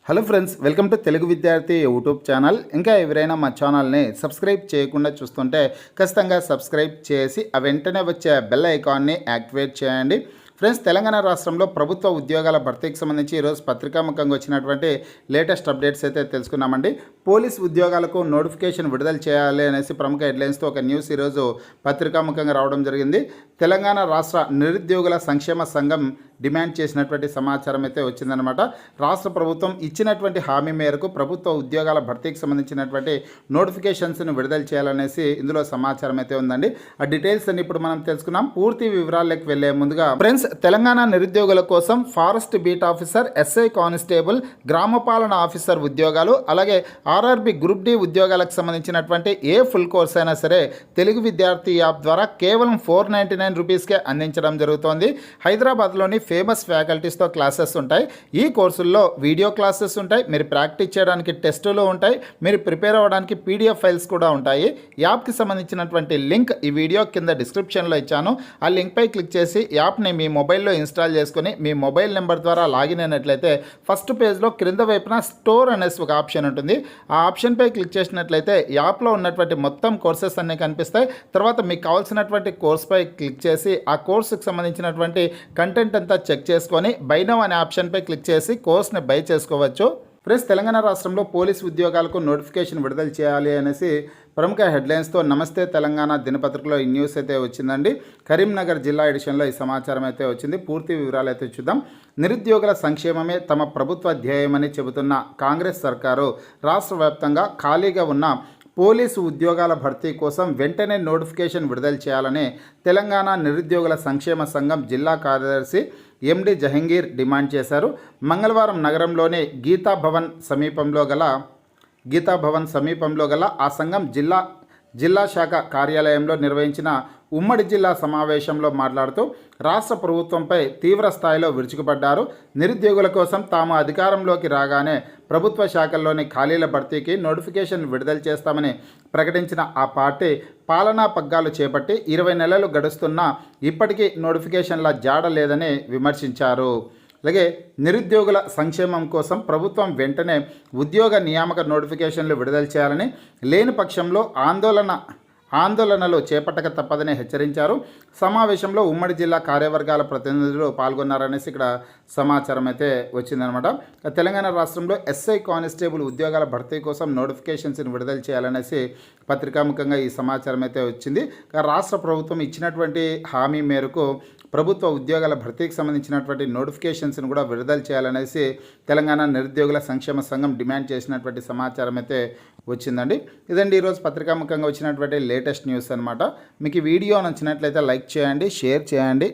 Hello friends, welcome to Telugu విద్యార్థి YouTube channel. ఇంకా ఎవరైనా మా ఛానల్ని సబ్స్క్రైబ్ చేయకుండా చూస్తుంటే ఖచ్చితంగా సబ్స్క్రైబ్ చేసి ఆ వెంటనే వచ్చే బెల్ ఐకాన్ని యాక్టివేట్ చేయండి. ఫ్రెండ్స్, తెలంగాణ రాష్ట్రంలో ప్రభుత్వ ఉద్యోగాల భర్తీకి సంబంధించి ఈరోజు పత్రికాముఖంగా వచ్చినటువంటి లేటెస్ట్ అప్డేట్స్ అయితే తెలుసుకున్నామండి. పోలీస్ ఉద్యోగాలకు నోటిఫికేషన్ విడుదల చేయాలి అనేసి ప్రముఖ హెడ్లైన్స్తో ఒక న్యూస్ ఈరోజు పత్రికాముఖంగా రావడం జరిగింది. తెలంగాణ రాష్ట్ర నిరుద్యోగుల సంక్షేమ సంఘం డిమాండ్ చేసినటువంటి సమాచారం అయితే వచ్చిందనమాట. రాష్ట్ర ప్రభుత్వం ఇచ్చినటువంటి హామీ మేరకు ప్రభుత్వ ఉద్యోగాల భర్తీకి సంబంధించినటువంటి నోటిఫికేషన్స్ను విడుదల చేయాలనేసి ఇందులో సమాచారం అయితే ఉందండి. ఆ డీటెయిల్స్ అన్ని ఇప్పుడు మనం తెలుసుకున్నాం. పూర్తి వివరాల్లోకి వెళ్లే ముందుగా ఫ్రెండ్స్, తెలంగాణ నిరుద్యోగుల కోసం forest beat officer, SI constable, గ్రామపాలన ఆఫీసర్ ఉద్యోగాలు, అలాగే ఆర్ఆర్బి గ్రూప్ డి ఉద్యోగాలకు సంబంధించినటువంటి ఏ ఫుల్ కోర్స్ అయినా సరే తెలుగు విద్యార్థి యాప్ ద్వారా కేవలం 499 రూపీస్కే అందించడం జరుగుతోంది. హైదరాబాద్లోని ఫేమస్ ఫ్యాకల్టీస్తో క్లాసెస్ ఉంటాయి. ఈ కోర్సుల్లో వీడియో క్లాసెస్ ఉంటాయి, మీరు ప్రాక్టీస్ చేయడానికి టెస్టులు ఉంటాయి, మీరు ప్రిపేర్ అవ్వడానికి పీడిఎఫ్ ఫైల్స్ కూడా ఉంటాయి. యాప్కి సంబంధించినటువంటి లింక్ ఈ వీడియో కింద డిస్క్రిప్షన్లో ఇచ్చాను. ఆ లింక్పై క్లిక్ చేసి యాప్ని మీ మొబైల్లో ఇన్స్టాల్ చేసుకుని మీ మొబైల్ నెంబర్ ద్వారా లాగిన్ అయినట్లయితే ఫస్ట్ పేజ్లో క్రింద వైపున స్టోర్ అనేసి ఒక ఆప్షన్ ఉంటుంది. ఆ ఆప్షన్పై క్లిక్ చేసినట్లయితే యాప్లో ఉన్నటువంటి మొత్తం కోర్సెస్ అన్నీ కనిపిస్తాయి. తర్వాత మీకు కావాల్సినటువంటి కోర్స్పై క్లిక్ చేసి ఆ కోర్సుకు సంబంధించినటువంటి కంటెంట్ అంతా చెక్ చేసుకొని బై నౌ అనే ఆప్షన్పై క్లిక్ చేసి కోర్స్ని బై చేసుకోవచ్చు. ఫ్రెండ్స్, తెలంగాణ రాష్ట్రంలో పోలీసు ఉద్యోగాలకు నోటిఫికేషన్ విడుదల చేయాలి అనేసి ప్రముఖ హెడ్లైన్స్తో నమస్తే తెలంగాణ దినపత్రికలో ఈ న్యూస్ అయితే వచ్చిందండి. కరీంనగర్ జిల్లా ఎడిషన్లో ఈ సమాచారం అయితే వచ్చింది. పూర్తి వివరాలు అయితే చూద్దాం. నిరుద్యోగుల సంక్షేమమే తమ ప్రభుత్వ ధ్యేయమని చెబుతున్న కాంగ్రెస్ సర్కారు రాష్ట్ర వ్యాప్తంగా ఖాళీగా ఉన్న పోలీసు ఉద్యోగాల భర్తీ కోసం వెంటనే నోటిఫికేషన్ విడుదల చేయాలని తెలంగాణ నిరుద్యోగుల సంక్షేమ సంఘం జిల్లా కార్యదర్శి ఎండి జహంగీర్ డిమాండ్ చేశారు. మంగళవారం నగరంలోని గీతాభవన్ సమీపంలో గల ఆ సంఘం జిల్లా శాఖ కార్యాలయంలో నిర్వహించిన ఉమ్మడి జిల్లా సమావేశంలో మాట్లాడుతూ రాష్ట్ర ప్రభుత్వంపై తీవ్ర స్థాయిలో విరుచుకుపడ్డారు. నిరుద్యోగుల కోసం తాము అధికారంలోకి రాగానే ప్రభుత్వ శాఖల్లోని ఖాళీల భర్తీకి నోటిఫికేషన్ విడుదల చేస్తామని ప్రకటించిన ఆ పార్టీ పాలనా పగ్గాలు చేపట్టి 20 నెలలు గడుస్తున్నా ఇప్పటికీ నోటిఫికేషన్ల జాడ లేదని విమర్శించారు. అలాగే నిరుద్యోగుల సంక్షేమం కోసం ప్రభుత్వం వెంటనే ఉద్యోగ నియామక నోటిఫికేషన్లు విడుదల చేయాలని, లేని పక్షంలో ఆందోళనలు చేపట్టక తప్పదని హెచ్చరించారు. సమావేశంలో ఉమ్మడి జిల్లా కార్యవర్గాల ప్రతినిధులు పాల్గొన్నారనేసి ఇక్కడ సమాచారం అయితే వచ్చిందనమాట. తెలంగాణ రాష్ట్రంలో ఎస్ఐ కానిస్టేబుల్ ఉద్యోగాల భర్తీ కోసం నోటిఫికేషన్స్ని విడుదల చేయాలనేసి పత్రికాముఖంగా ఈ సమాచారం అయితే వచ్చింది. రాష్ట్ర ప్రభుత్వం ఇచ్చినటువంటి హామీ మేరకు ప్రభుత్వ ఉద్యోగాల భర్తీకి సంబంధించినటువంటి నోటిఫికేషన్స్ని కూడా విడుదల చేయాలనేసి తెలంగాణ నిరుద్యోగుల సంక్షేమ సంఘం డిమాండ్ చేసినటువంటి సమాచారం అయితే వచ్చిందండి. ఇదండి ఈరోజు పత్రికాముఖంగా వచ్చినటువంటి లేటెస్ట్ న్యూస్ అనమాట. మీకు ఈ వీడియో నచ్చినట్లయితే లైక్ చేయండి, షేర్ చేయండి.